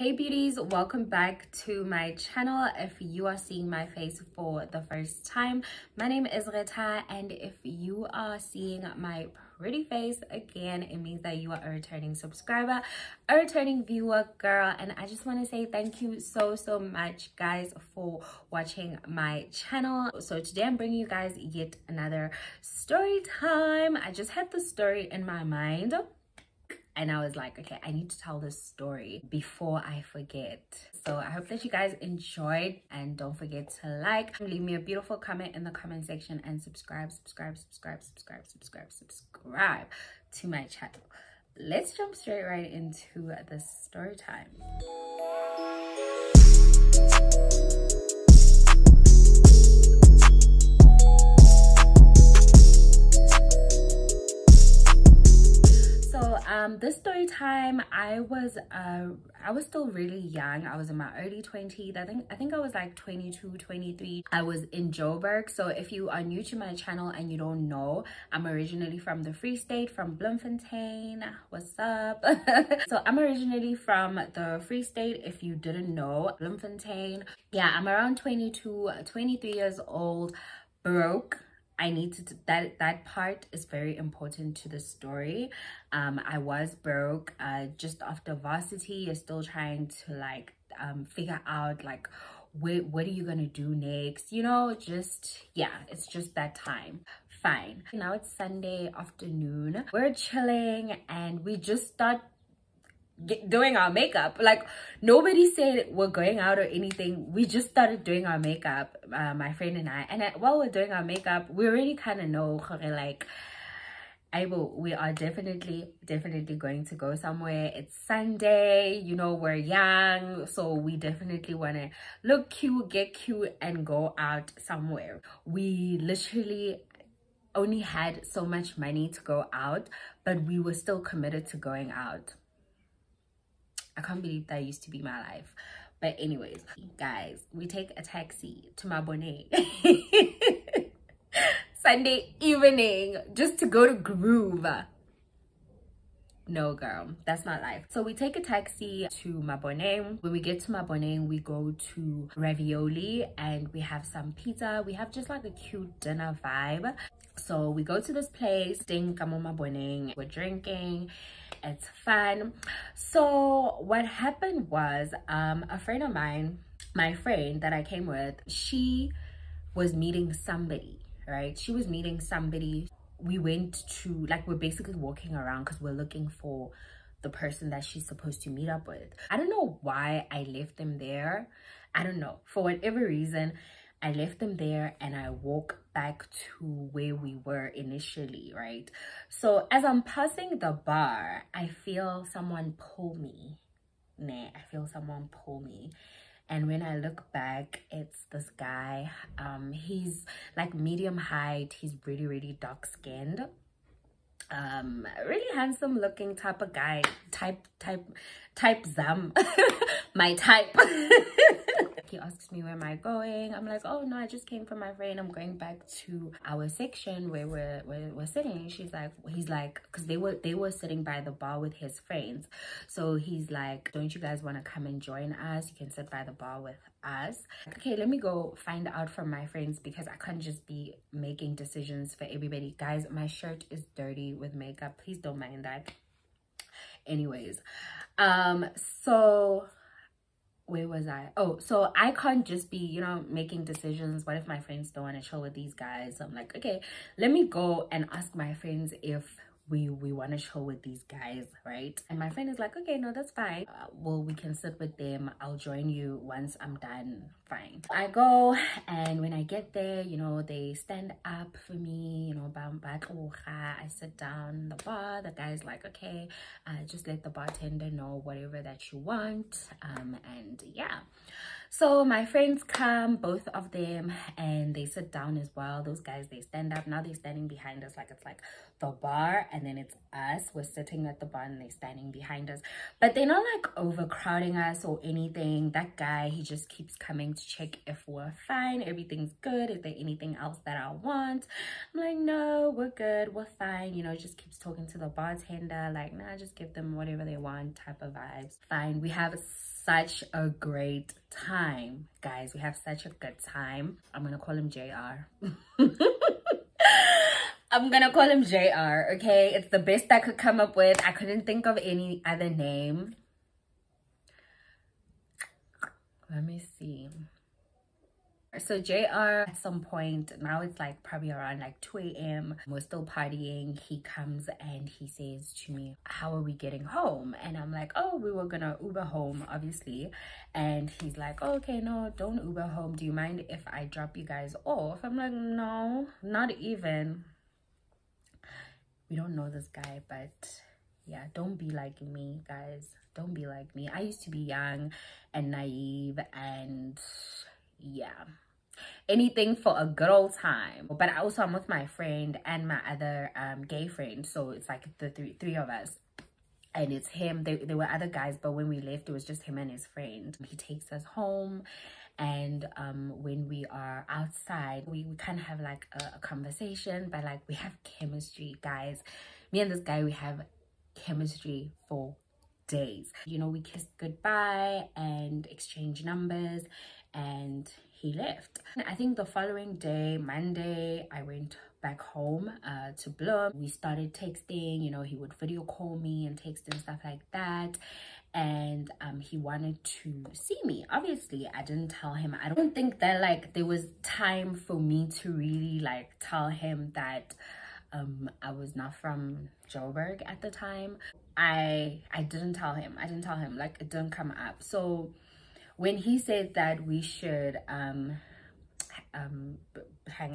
Hey beauties, welcome back to my channel. If you are seeing my face for the first time, my name is Retha, and if you are seeing my pretty face again, it means that you are a returning subscriber, a returning viewer, girl. And I just want to say thank you so much, guys, for watching my channel. So today I'm bringing you guys yet another story time. I just had the story in my mind and I was like, okay, I need to tell this story before I forget. So I hope that you guys enjoyed, and don't forget to like, leave me a beautiful comment in the comment section, and subscribe to my channel. Let's jump straight right into the story time. This story time, I was still really young. I was in my early 20s. I think I was like 22, 23. I was in Joburg. So if you are new to my channel and you don't know, I'm originally from the Free State, from Bloemfontein. What's up? So I'm originally from the Free State, if you didn't know, Bloemfontein. Yeah, I'm around 22, 23 years old, broke. I need to, that part is very important to the story. I was broke, just after varsity. You're still trying to like figure out like what are you gonna do next, you know, just yeah, it's just that time. Fine, now it's Sunday afternoon, we're chilling and we just start doing our makeup. Like, nobody said we're going out or anything. We just started doing our makeup, my friend and I. And while we're doing our makeup, we already kind of know, like, we are definitely going to go somewhere. It's Sunday, you know, we're young, so we definitely want to look cute, get cute, and go out somewhere. We literally only had so much money to go out, but we were still committed to going out. I can't believe that used to be my life. But anyways, guys, we take a taxi to Mabone Sunday evening just to go to Groove. No, girl, that's not life. So we take a taxi to Mabone. When we get to Mabone, we go to Ravioli and we have some pizza. We have just like a cute dinner vibe. So we go to this place, we're drinking, it's fun. So what happened was, a friend of mine, my friend that I came with, she was meeting somebody, right? She was meeting somebody. We went to, like, we're basically walking around because we're looking for the person that she's supposed to meet up with. I don't know why I left them there. I don't know. For whatever reason, I left them there and I walk back to where we were initially, right? So as I'm passing the bar, I feel someone pull me. I feel someone pull me. And when I look back, it's this guy. He's like medium height. He's really dark skinned. Really handsome looking type of guy. Type Zam. My type. He asks me, where am I going? I'm like, oh no, I just came from my friend. I'm going back to our section where we're sitting. He's like, because they were sitting by the bar with his friends. So he's like, don't you guys want to come and join us? You can sit by the bar with us. Okay, let me go find out from my friends, because I can't just be making decisions for everybody. Guys, my shirt is dirty with makeup. Please don't mind that. Anyways, so where was I? Oh, so I can't just be, you know, making decisions. What if my friends don't want to chill with these guys? So I'm like, okay, let me go and ask my friends if we want to chill with these guys, right? And my friend is like, okay, no, that's fine. Well, we can sit with them. I'll join you once I'm done. Fine. I go, and when I get there, you know, they stand up for me, you know, I sit down in the bar. The guy's like, okay, just let the bartender know whatever that you want. And yeah. So my friends come, both of them, and they sit down as well. Those guys, they stand up. Now they're standing behind us, like it's like the bar, and then it's us. We're sitting at the bar and they're standing behind us. But they're not like overcrowding us or anything. That guy, he just keeps coming to check if we're fine, everything's good. Is there anything else that I want? I'm like, no, we're good, we're fine. You know, just keeps talking to the bartender, like, nah, just give them whatever they want type of vibes. Fine. We have such a great time, guys. We have such a good time. I'm gonna call him JR. I'm gonna call him JR, okay? It's the best I could come up with. I couldn't think of any other name. Let me see. So JR, at some point, now it's like probably around like 2 a.m. We're still partying. He comes and he says to me, how are we getting home? And I'm like, oh, we were gonna Uber home, obviously. And he's like, oh, okay, no, don't Uber home. Do you mind if I drop you guys off? I'm like, no, not even. We don't know this guy, but yeah, don't be like me, guys. Don't be like me. I used to be young and naive, and yeah, anything for a good old time. But I'm with my friend and my other gay friend, so it's like the three of us, and it's him. There were other guys, but when we left, it was just him and his friend. He takes us home, and when we are outside, we kind of have like a conversation, but like we have chemistry, guys. Me and this guy, we have chemistry for days. You know, we kissed goodbye and exchanged numbers, and he left. I think the following day, Monday, I went back home to Bloem. We started texting. You know, he would video call me and text and stuff like that. And he wanted to see me. Obviously, I didn't tell him. I don't think that like there was time for me to really like tell him that I was not from Joburg at the time. I didn't tell him. Like, it didn't come up. So when he said that we should hang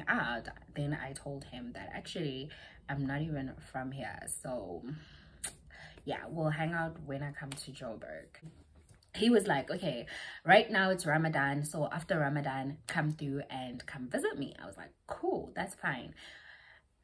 out, then I told him that actually I'm not even from here, so yeah, we'll hang out when I come to Joburg. He was like, okay, right now it's Ramadan, so after Ramadan, come through and come visit me. I was like, cool, that's fine.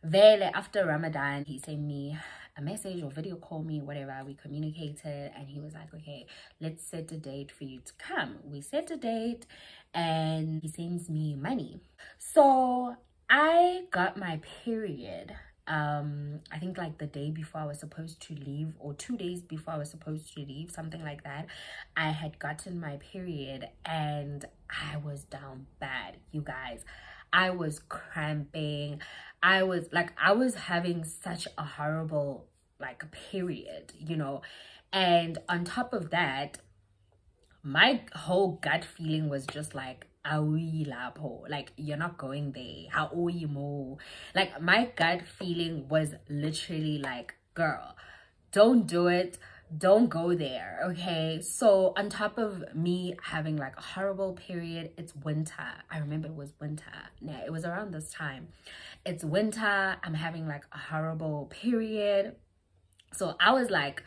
Vele, after Ramadan, he sent me a message or video call me, whatever. We communicated, and he was like, okay, let's set a date for you to come. We set a date, and he sends me money. So I got my period I think like the day before I was supposed to leave, or 2 days before I was supposed to leave, something like that. I had gotten my period, and I was down bad, you guys. I was cramping. I was having such a horrible like period, you know. And on top of that, my whole gut feeling was just like, awi lapo, like you're not going there, how are you mo? Like my gut feeling was literally like, girl, don't do it, don't go there, okay? So on top of me having like a horrible period, it's winter. I remember it was winter. Yeah, it was around this time. It's winter, I'm having like a horrible period. So I was like,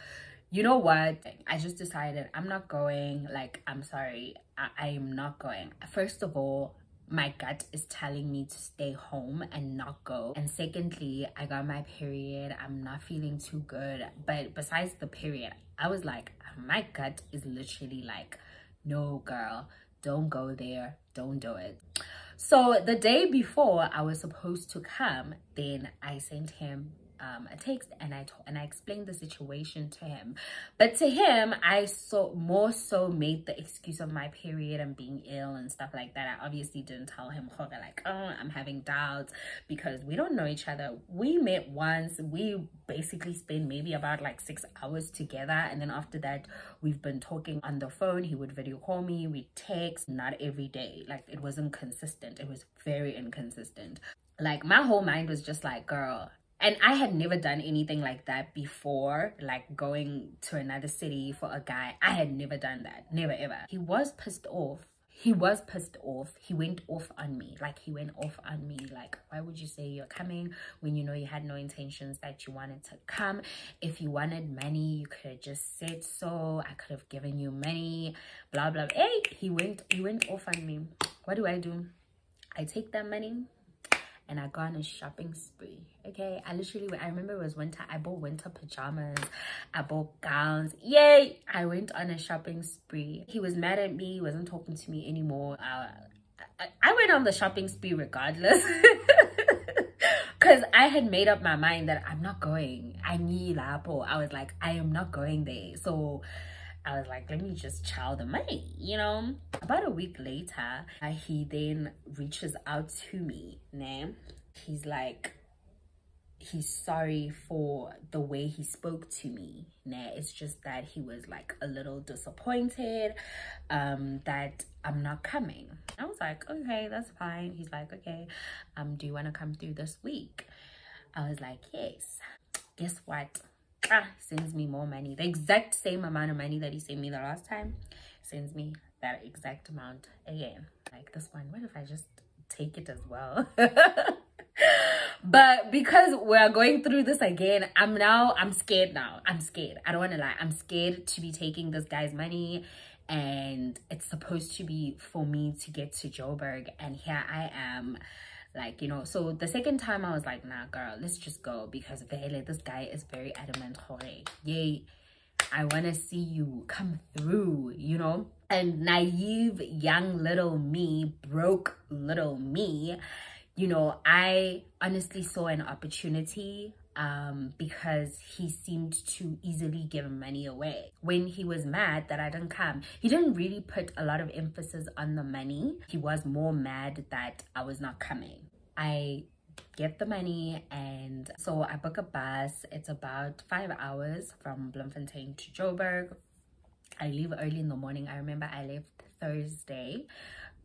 you know what, I just decided I'm not going. Like, I'm sorry, I am not going. First of all, my gut is telling me to stay home and not go. And secondly, I got my period. I'm not feeling too good. But besides the period, I was like, my gut is literally like, no girl, don't go there, don't do it. So the day before I was supposed to come, then I sent him a text, and I explained the situation to him. But to him, I more so made the excuse of my period and being ill and stuff like that. I obviously didn't tell him like, oh, I'm having doubts, because we don't know each other. We met once. We basically spent maybe about like 6 hours together, and then after that we've been talking on the phone. He would video call me, we text, not every day. Like, it wasn't consistent. It was very inconsistent. Like, my whole mind was just like, girl. And I had never done anything like that before, like going to another city for a guy. I had never done that, never ever. He was pissed off. He was pissed off. He went off on me. Like, he went off on me. Like, why would you say you're coming when you know you had no intentions that you wanted to come? If you wanted money, you could have just said so. I could have given you money, blah, blah. Hey, he went off on me. What do? I take that money and I go on a shopping spree, okay? I remember it was winter. I bought winter pajamas. I bought gowns. Yay! I went on a shopping spree. He was mad at me. He wasn't talking to me anymore. I went on the shopping spree regardless. Because I had made up my mind that I'm not going. I was like, I am not going there. So I was like, let me just chow the money, you know. About a week later, he then reaches out to me, nah. He's like, he's sorry for the way he spoke to me, nah. It's just that he was like a little disappointed that I'm not coming. I was like, okay, that's fine. He's like, okay, do you want to come through this week? I was like, yes. Guess what? Sends me more money, the exact same amount of money that he sent me the last time. Sends me that exact amount again. Like, this one, what if I just take it as well? But because we're going through this again, I'm scared now. I'm scared. I don't want to lie. I'm scared to be taking this guy's money, and it's supposed to be for me to get to Joburg, and here I am, like, you know. So the second time I was like, nah girl, let's just go, because this guy is very adamant. Yay, I want to see you come through, you know. And naive young little me, broke little me, you know, I honestly saw an opportunity because he seemed to easily give money away. When he was mad that I didn't come, he didn't really put a lot of emphasis on the money. He was more mad that I was not coming. I get the money, and so I book a bus. It's about 5 hours from Bloemfontein to Joburg. I leave early in the morning. I remember I left Thursday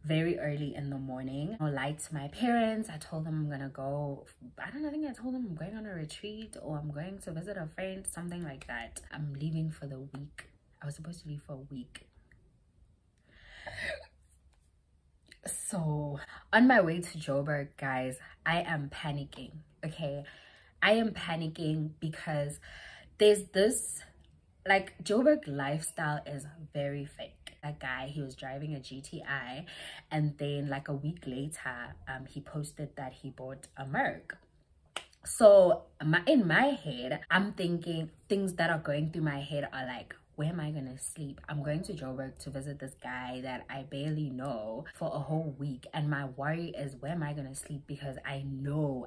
very early in the morning. I lied to my parents. I told them I'm gonna go, I think I told them I'm going on a retreat, or I'm going to visit a friend, something like that. I'm leaving for the week. I was supposed to leave for a week. So on my way to Joburg, guys, I am panicking, okay? I am panicking because there's this, like, Joburg lifestyle is very fake. That guy, he was driving a GTI, and then like a week later, he posted that he bought a Merc. So in my head, I'm thinking, things that are going through my head are like, where am I gonna sleep? I'm going to Joburg to visit this guy that I barely know for a whole week, and my worry is, where am I gonna sleep? Because I know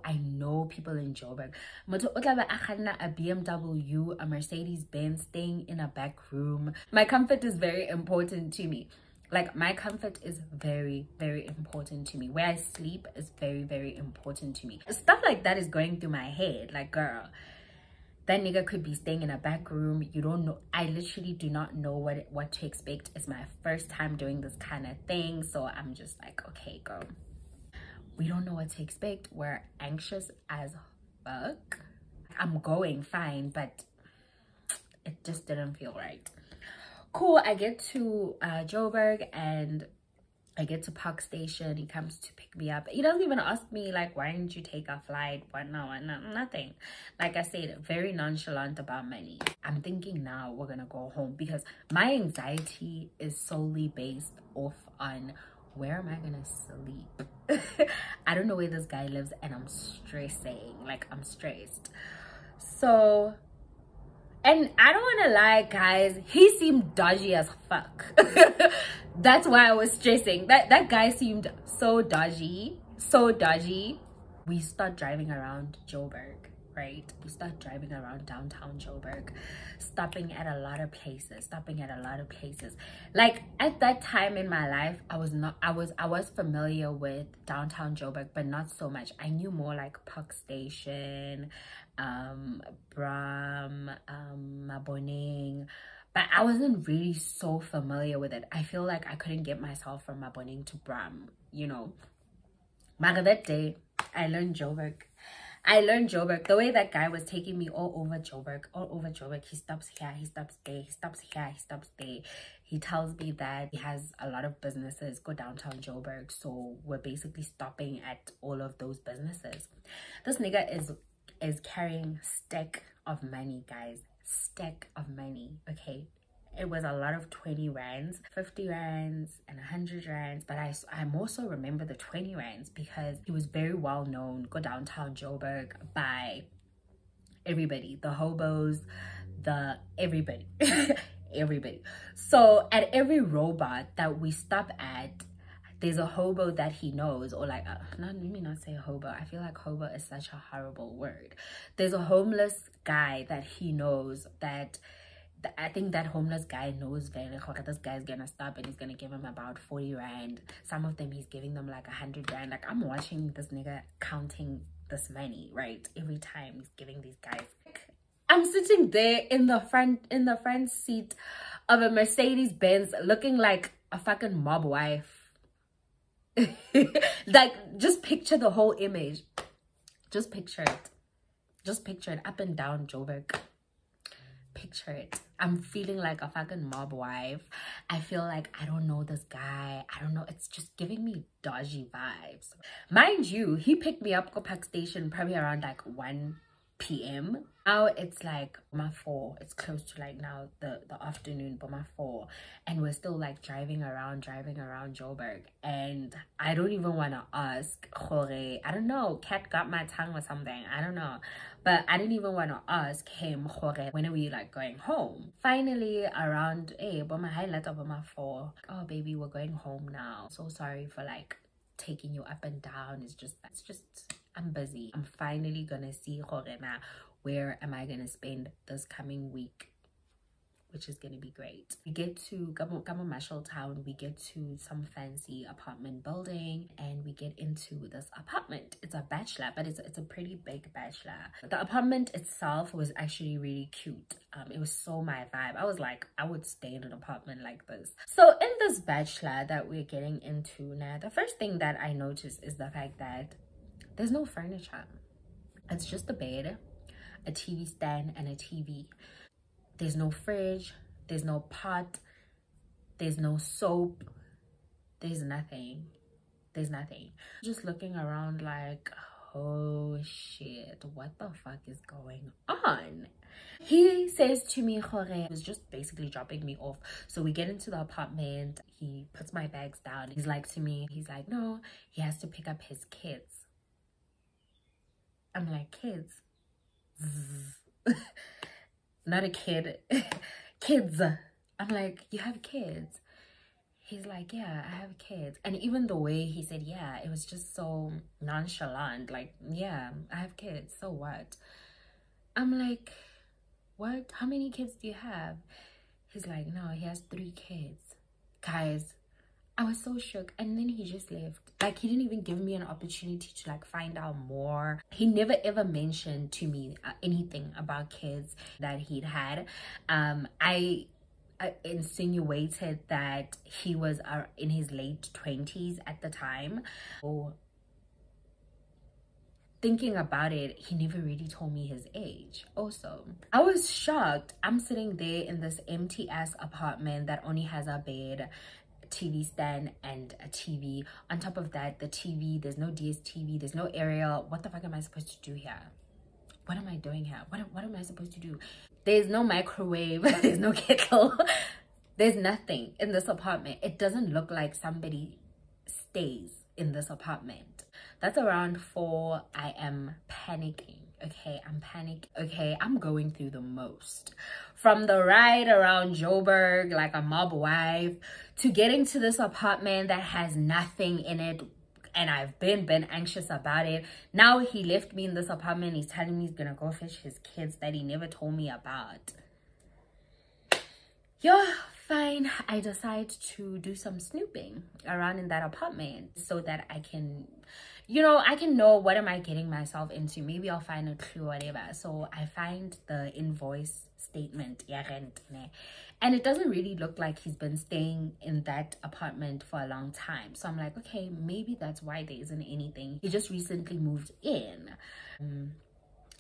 people in Joburg. A BMW, a Mercedes-Benz, staying in a back room. My comfort is very important to me. Like, my comfort is very, very important to me. Where I sleep is very, very important to me. Stuff like that is going through my head. Like, girl, that nigga could be staying in a back room. You don't know. I literally do not know what to expect. It's my first time doing this kind of thing. So I'm just like, okay, girl, we don't know what to expect. We're anxious as fuck. I'm going fine, but it just didn't feel right. Cool, I get to Joburg, and I get to Park Station. He comes to pick me up. He doesn't even ask me, like, why didn't you take a flight? What? No, nothing. Like I said, very nonchalant about money. I'm thinking now we're gonna go home, because my anxiety is solely based off on, where am I gonna sleep? I don't know where this guy lives, and I'm stressing. Like, I'm stressed. So, and I don't want to lie, guys, he seemed dodgy as fuck. That's why I was stressing. That guy seemed so dodgy, so dodgy. We start driving around Joburg, right? We start driving around downtown Joburg, stopping at a lot of places, Like, at that time in my life, I was familiar with downtown Joburg, but not so much. I knew more like Park Station, Bram, Maboning, but I wasn't really so familiar with it. I feel like I couldn't get myself from Maboning to Bram, you know. But that day, I learned Joburg. The way that guy was taking me all over Joburg. He stops here, he stops there, he stops here, he stops there. He tells me that he has a lot of businesses go downtown Joburg, so we're basically stopping at all of those businesses. This nigga is carrying stack of money, guys. Stack of money, okay? It was a lot of 20 rands, 50 rands, and 100 rands. But I more so remember the 20 rands because he was very well known, go downtown Joburg, by everybody, the hobos, the everybody, everybody. So at every robot that we stop at, there's a hobo that he knows, or like, let me not say hobo. I feel like hobo is such a horrible word. There's a homeless guy that he knows that I think that homeless guy knows very well this guy's gonna stop and he's gonna give him about 40 rand. Some of them he's giving them like 100 rand. Like, I'm watching this nigga counting this money, right? Every time he's giving these guys. I'm sitting there in the front seat of a Mercedes Benz looking like a fucking mob wife. Like, just picture the whole image. Just picture it. Just picture it up and down Joburg. Picture it. I'm feeling like a fucking mob wife. I feel like I don't know this guy. I don't know. It's just giving me dodgy vibes. Mind you, he picked me up at Park Station probably around like 1 p.m. Now it's like my 4. It's close to like now the afternoon, but my 4, and we're still like driving around Joburg, and I don't even want to ask Jorge. I don't know, cat got my tongue or something, I don't know, but I didn't even want to ask him, Jorge, when are we like going home? Finally around but my highlight of my 4, oh baby, we're going home now, so sorry for like taking you up and down. It's just I'm busy. I'm finally gonna see Jorge now. Where am I gonna spend this coming week, which is gonna be great. We get to Gamo Marshall Town, we get to some fancy apartment building, and we get into this apartment. It's a bachelor, but it's a pretty big bachelor. The apartment itself was actually really cute. It was so my vibe. I was like, I would stay in an apartment like this. So in this bachelor that we're getting into now, the first thing that I noticed is the fact that there's no furniture. It's just a bed, a TV stand, and a TV. There's no fridge, there's no pot, there's no soap, there's nothing. There's nothing. Just looking around like, oh shit, what the fuck is going on? He says to me, Jorge was just basically dropping me off. So we get into the apartment, he puts my bags down. He's like to me, he's like, no, he has to pick up his kids. I'm like, kids? Not a kid. Kids. I'm like, you have kids? He's like, yeah, I have kids. And even the way he said, yeah, it was just so nonchalant. Like, yeah, I have kids. So what? I'm like, what? How many kids do you have? He's like, no, he has 3 kids. Guys, I was so shook. And then he just left. Like, he didn't even give me an opportunity to like find out more. He never ever mentioned to me anything about kids that he'd had. I insinuated that he was in his late 20s at the time. So, thinking about it, he never really told me his age. Also, I was shocked. I'm sitting there in this empty ass apartment that only has a bed, TV stand, and a TV. On top of that, the TV, there's no DSTV, there's no aerial. What the fuck am I supposed to do here? What am I doing here? What am I supposed to do? There's no microwave, there's no kettle, there's nothing in this apartment. It doesn't look like somebody stays in this apartment. That's around 4. I am panicking. Okay, I'm panicking. Okay, I'm going through the most. From the ride around Joburg like a mob wife to getting to this apartment that has nothing in it, and I've been anxious about it. Now he left me in this apartment. He's telling me he's gonna go fetch his kids that he never told me about. Yeah, fine. I decide to do some snooping around in that apartment so that I can, you know, I can know what am I getting myself into. Maybe I'll find a clue or whatever. So I find the invoice statement, and it doesn't really look like he's been staying in that apartment for a long time. So I'm like, okay, maybe that's why there isn't anything. He just recently moved in.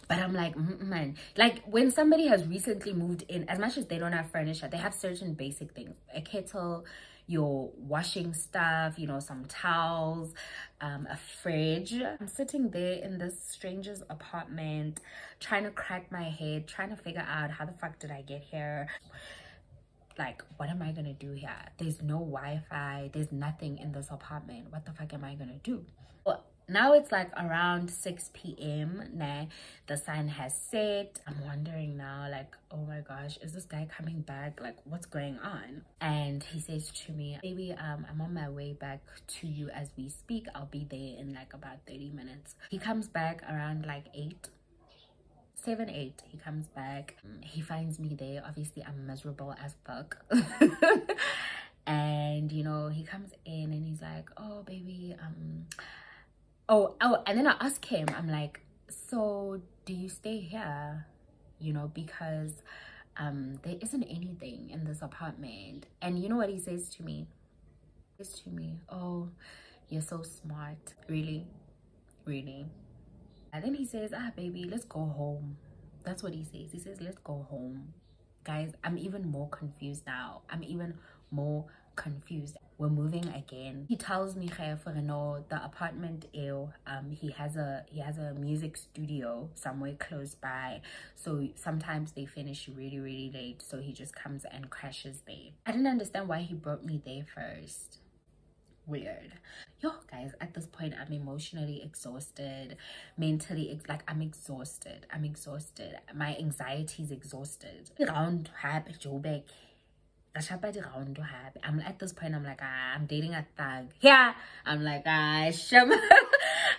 But I'm like, man, like when somebody has recently moved in, as much as they don't have furniture, they have certain basic things: a kettle, your washing stuff, you know, some towels, a fridge. I'm sitting there in this stranger's apartment, trying to crack my head, trying to figure out how the fuck did I get here? Like, what am I gonna do here? There's no Wi-Fi, there's nothing in this apartment. What the fuck am I gonna do? Well, now it's like around 6 p.m. Nah, the sun has set. I'm wondering now, like, oh my gosh, is this guy coming back? Like, what's going on? And he says to me, baby, I'm on my way back to you as we speak. I'll be there in like about 30 minutes. He comes back around like 8. 7 8 he comes back. He finds me there. Obviously I'm miserable as fuck. And you know, he comes in and he's like, oh baby, oh, and then I ask him, I'm like, so do you stay here? You know, because there isn't anything in this apartment. And you know what he says to me? He says to me, oh, you're so smart. Really? Really? And then he says, ah baby, let's go home. That's what he says. He says, let's go home. Guys, I'm even more confused now. I'm even more confused. We're moving again. He tells me, for no, the apartment he has a music studio somewhere close by, so sometimes they finish really late, so he just comes and crashes there. I didn't understand why he brought me there first. Weird. Yo guys, at this point I'm emotionally exhausted, mentally like I'm exhausted. My anxiety is exhausted. I'm at this point I'm like, I'm dating a thug. Yeah, I'm like, I'm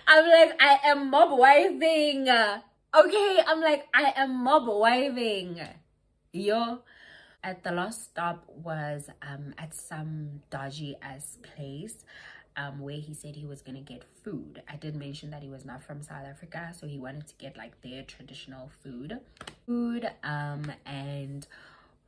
like, I am mob wiving. Okay, I'm like, I am mob wiving. Yo, at the last stop was at some dodgy ass place where he said he was gonna get food. I did mention that he was not from South Africa, so he wanted to get like their traditional food. And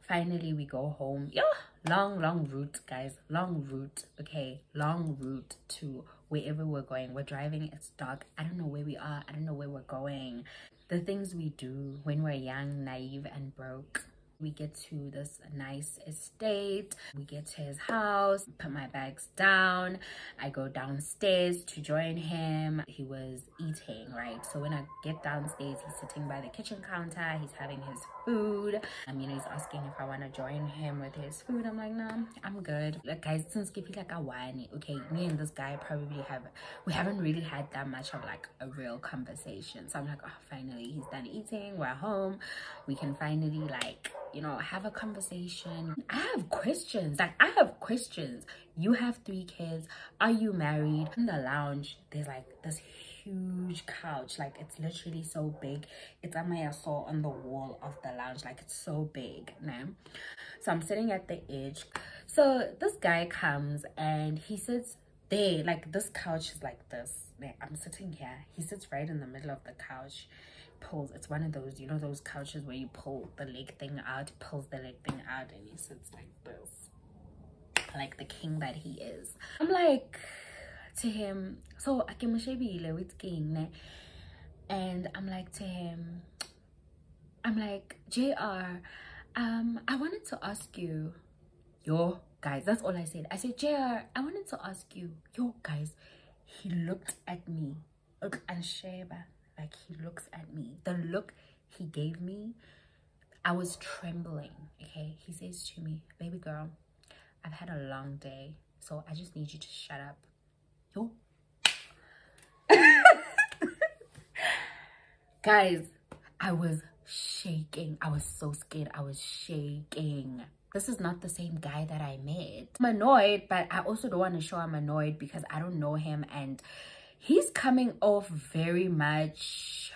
finally we go home. Yeah, long route, guys, long route. Okay, long route to wherever we're going. We're driving, it's dark, I don't know where we are, I don't know where we're going. The things we do when we're young, naive and broke. We get to this nice estate. We get to his house, put my bags down. I go downstairs to join him. He was eating, right? So when I get downstairs, he's sitting by the kitchen counter. He's having his food. You know, he's asking if I want to join him with his food. I'm like, no, I'm good. Like, guys, since Skippy like a wine, okay, me and this guy probably we haven't really had that much of like a real conversation. So I'm like, oh, finally, he's done eating. We're home. We can finally like, you know, have a conversation. I have questions. Like, I have questions. You have 3 kids. Are you married? In the lounge, there's like this huge couch. Like, it's literally so big. It's on my assault on the wall of the lounge. Like, it's so big, man. So I'm sitting at the edge. So this guy comes and he sits there. Like, this couch is like this. I'm sitting here. He sits right in the middle of the couch. Pulls, it's one of those, you know, those couches where you pull the leg thing out, pulls the leg thing out, and he sits like this, like the king that he is. I'm like to him, so with king, and I'm like to him, I'm like, JR, I wanted to ask you, yo guys, that's all I said. I said, JR, I wanted to ask you, yo guys. He looked at me, and Sheba, like, he looks at me. The look he gave me, I was trembling. Okay, he says to me, baby girl, I've had a long day, so I just need you to shut up. Yo. Guys, I was shaking. I was so scared. I was shaking. This is not the same guy that I met. I'm annoyed, but I also don't want to show I'm annoyed because I don't know him, and he's coming off very much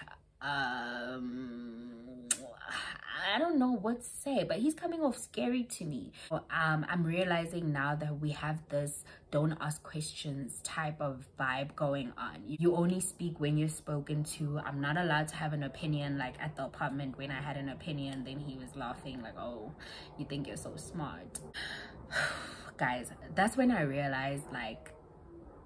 I don't know what to say, but he's coming off scary to me. I'm realizing now that we have this don't ask questions type of vibe going on. You only speak when you're spoken to. I'm not allowed to have an opinion. Like at the apartment, when I had an opinion, then he was laughing like, oh, you think you're so smart. Guys, that's when I realized, like,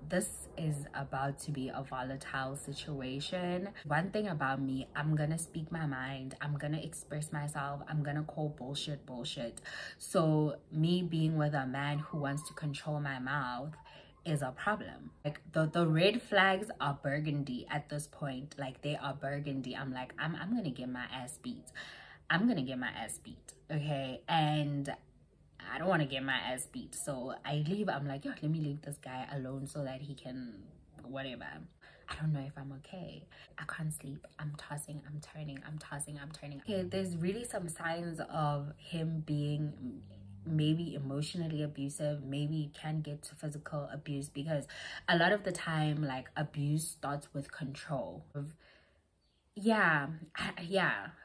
this is about to be a volatile situation. One thing about me, I'm gonna speak my mind, I'm gonna express myself, I'm gonna call bullshit bullshit. So me being with a man who wants to control my mouth is a problem. Like the red flags are burgundy at this point. Like, they are burgundy. I'm like, I'm gonna get my ass beat. I'm gonna get my ass beat, okay? And I don't want to get my ass beat, so I leave. I'm like, yo, let me leave this guy alone so that he can whatever. I don't know if I'm okay. I can't sleep. I'm tossing, I'm turning, I'm tossing, I'm turning. Okay, there's really some signs of him being maybe emotionally abusive. Maybe it can get to physical abuse, because a lot of the time, like, abuse starts with control. yeah,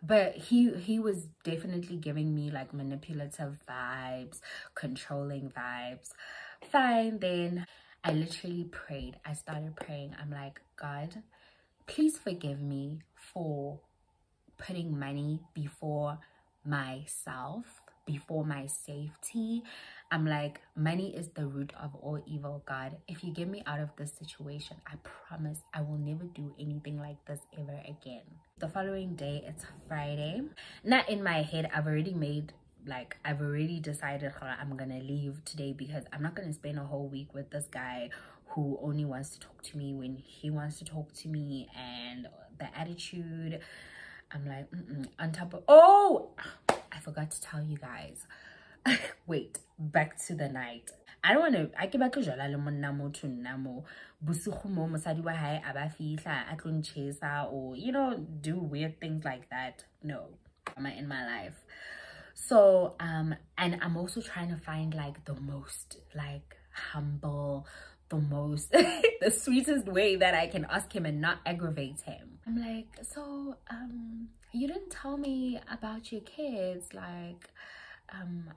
but he was definitely giving me like manipulative vibes, controlling vibes. Fine, then I literally prayed. I started praying. I'm like, God, please forgive me for putting money before myself, before my safety. I'm like, money is the root of all evil. God, if you get me out of this situation, I promise I will never do anything like this ever again. The following day, it's Friday. Not in my head, I've already decided how I'm gonna leave today, because I'm not gonna spend a whole week with this guy who only wants to talk to me when he wants to talk to me, and the attitude. I'm like, on top of, oh, I forgot to tell you guys. Wait, back to the night. I don't want to, I ke batla jala le monna motho nna mo bosigo mo mosadi wa hae a ba fihla a tlo nchesa, or you know, do weird things like that. No, am I in my life? So and I'm also trying to find like the most like humble, the most the sweetest way that I can ask him and not aggravate him. I'm like, so you didn't tell me about your kids, like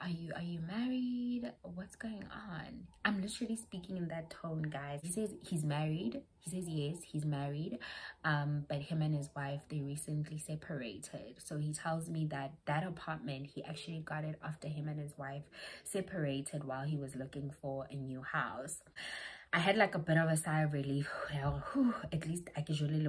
are you married? What's going on? I'm literally speaking in that tone, guys. He says he's married. He says yes, he's married, but him and his wife, they recently separated. So he tells me that that apartment, he actually got it after him and his wife separated while he was looking for a new house. I had like a bit of a sigh of relief. At least I can usually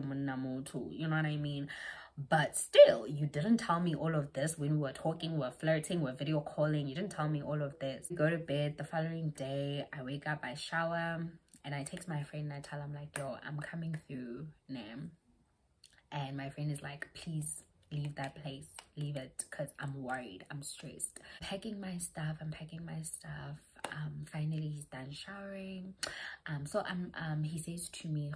too, you know what I mean? But still, you didn't tell me all of this when we were talking, we were flirting, we were video calling. You didn't tell me all of this. We go to bed. The following day, I wake up, I shower, and I text my friend and I tell him like, yo, I'm coming through, Nam. And my friend is like, please leave that place, leave it, because I'm worried, I'm stressed. I'm packing my stuff. Finally he's done showering. So he says to me,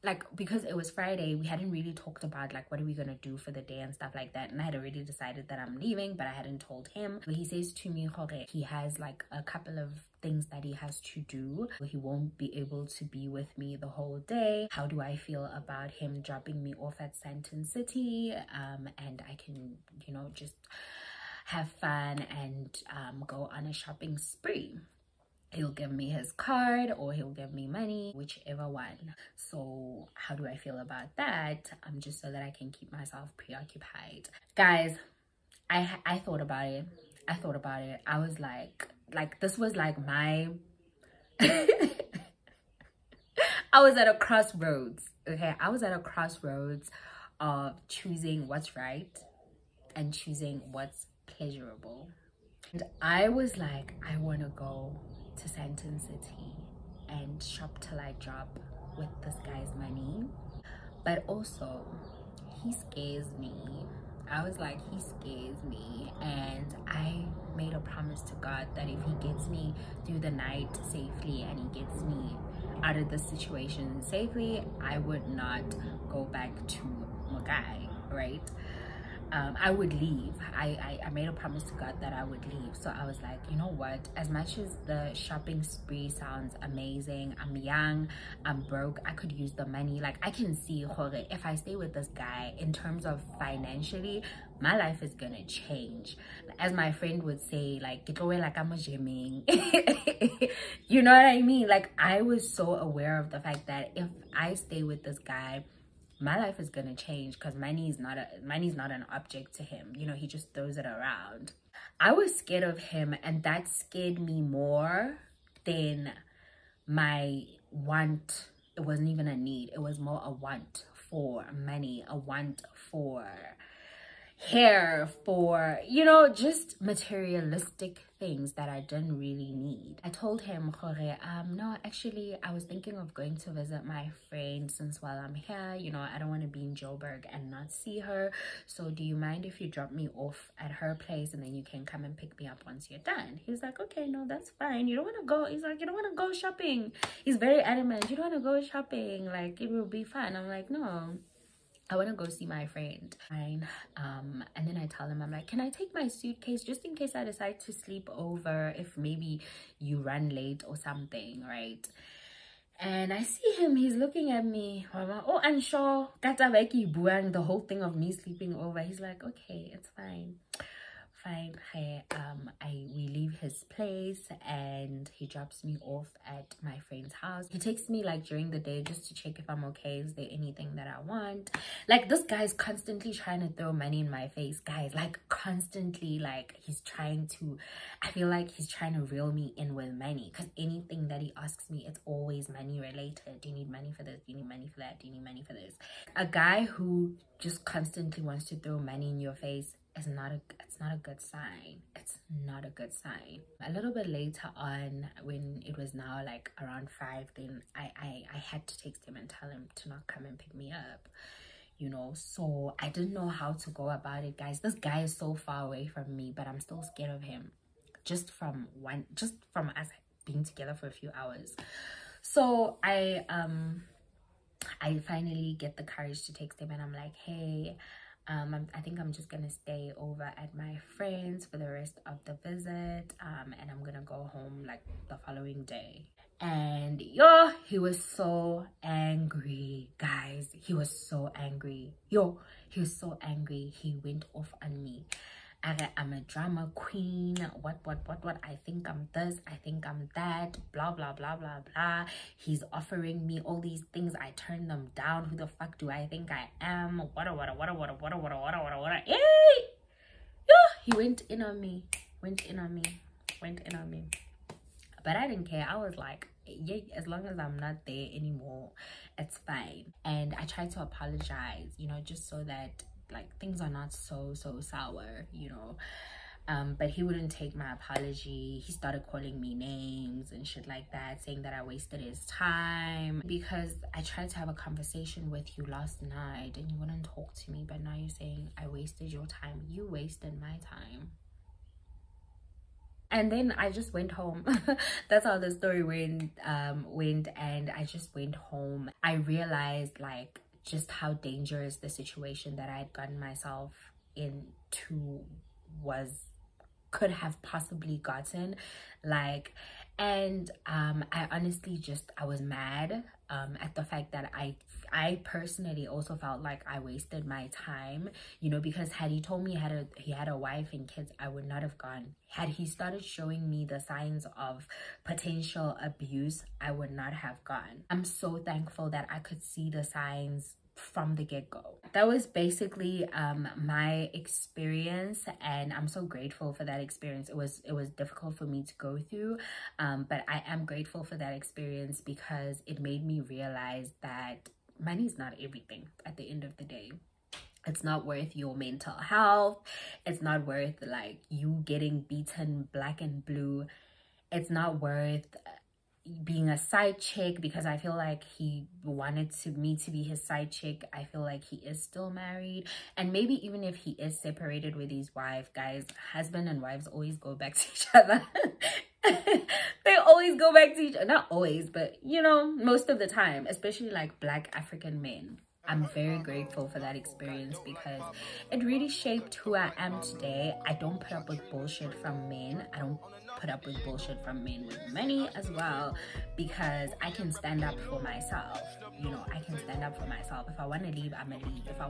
like, because it was Friday, we hadn't really talked about like what are we gonna do for the day and stuff like that, and I had already decided that I'm leaving, but I hadn't told him. But he says to me, he has like a couple of things that he has to do. He won't be able to be with me the whole day. How do I feel about him dropping me off at Santon City, and I can, you know, just have fun and go on a shopping spree? He'll give me his card or he'll give me money, whichever one. So how do I feel about that? Just so that I can keep myself preoccupied. Guys, I thought about it. I was like this was like my I was at a crossroads. Okay, I was at a crossroads of choosing what's right and choosing what's pleasurable. And I was like, I want to go to Santon City and shop till I drop with this guy's money, but also he scares me. I was like, he scares me, and I made a promise to God that if he gets me through the night safely and he gets me out of this situation safely, I would not go back to my guy, right? I would leave. I made a promise to God that I would leave. So I was like, you know what, as much as the shopping spree sounds amazing, I'm young, I'm broke, I could use the money. Like, I can see if I stay with this guy, in terms of financially, my life is gonna change. As my friend would say, like I'm a gymming. You know what I mean? Like, I was so aware of the fact that if I stay with this guy, my life is gonna change, because money's not an object to him. You know, he just throws it around. I was scared of him, and that scared me more than my want. It wasn't even a need, it was more a want for money, a want for hair, for, you know, just materialistic things that I didn't really need. I told him, no, actually, I was thinking of going to visit my friend, since while I'm here, you know, I don't want to be in Joburg and not see her. So do you mind if you drop me off at her place and then you can come and pick me up once you're done? He's like, okay, no, that's fine. You don't want to go. He's like, you don't want to go shopping. He's very adamant. You don't want to go shopping. Like, it will be fun. I'm like, no, I want to go see my friend. Fine. And then I tell him, I'm like, can I take my suitcase just in case I decide to sleep over, if maybe you run late or something, right? And I see him, he's looking at me. Oh, I'm sure. The whole thing of me sleeping over. He's like, okay, it's fine. Fine. Hey, we leave his place and he drops me off at my friend's house. He takes me like during the day just to check if I'm okay. Is there anything that I want? Like, this guy's constantly trying to throw money in my face, guys. Like, constantly, like, he's trying to, I feel like he's trying to reel me in with money, because anything that he asks me, it's always money related. Do you need money for this? Do you need money for that? Do you need money for this? A guy who just constantly wants to throw money in your face, it's not a good sign. It's not a good sign. A little bit later on, when it was now like around 5, then I had to text him and tell him to not come and pick me up, you know. So I didn't know how to go about it, guys. This guy is so far away from me, but I'm still scared of him, just from us being together for a few hours. So I finally get the courage to text him, and I'm like, hey, I think I'm just gonna stay over at my friend's for the rest of the visit, and I'm gonna go home like the following day. And yo, he was so angry, guys. He was so angry. Yo, he was so angry. He went off on me. I'm a drama queen. What? I think I'm this. I think I'm that. Blah, blah, blah, blah, blah. He's offering me all these things. I turn them down. Who the fuck do I think I am? What? Hey! Yeah, he went in on me. But I didn't care. I was like, yeah, as long as I'm not there anymore, it's fine. And I tried to apologize, you know, just so that like things are not so sour, you know. But he wouldn't take my apology. He started calling me names and shit like that, saying that I wasted his time, because I tried to have a conversation with you last night and you wouldn't talk to me. But now you're saying I wasted your time. You wasted my time. And then I just went home. That's how the story went. And I just went home. I realized like just how dangerous the situation that I had gotten myself into could have possibly gotten, like. And I honestly I was mad at the fact that I personally also felt like I wasted my time, you know, because had he told me he had a wife and kids, I would not have gone. Had he started showing me the signs of potential abuse, I would not have gone. I'm so thankful that I could see the signs from the get-go. That was basically my experience, and I'm so grateful for that experience. It was difficult for me to go through, but I am grateful for that experience because it made me realize that money is not everything at the end of the day. It's not worth your mental health. It's not worth like you getting beaten black and blue. It's not worth being a side chick, because I feel like he wanted me to be his side chick. I feel like he is still married, and maybe even if he is separated with his wife, guys, husband and wives always go back to each other. They always go back to each other. Not always, but you know, most of the time, especially like Black African men. I'm very grateful for that experience because it really shaped who I am today. I don't put up with bullshit from men. I don't put up with bullshit from men with money as well, because I can stand up for myself. You know, I can stand up for myself. If I want to leave, I'm gonna leave. If I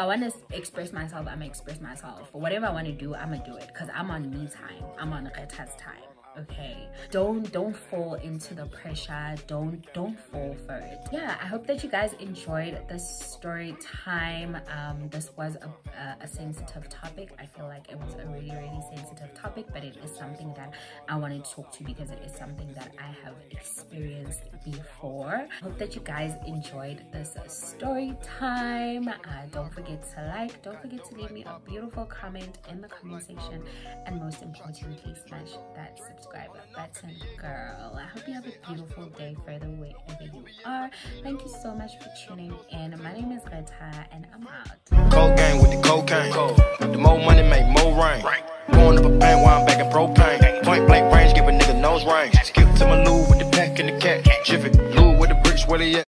want to express myself, I'm gonna express myself. For whatever I want to do, I'm gonna do it, because I'm on me time. I'm on Retha's time. Okay, don't fall into the pressure. Don't fall for it. Yeah, I hope that you guys enjoyed this story time. This was a sensitive topic. I feel like it was a really sensitive topic, but it is something that I wanted to talk to because it is something that I have experienced before. Hope that you guys enjoyed this story time. Don't forget to like, don't forget to leave me a beautiful comment in the comment section, and most importantly, smash that subscribe button, girl. I hope you have a beautiful day further wherever you are. Thank you so much for tuning in. My name is Retha, and I'm out. Cold game with the cocaine. The more money make more rain. Going up a bank while I'm back in propane. Point blank range, give a nigga nose range.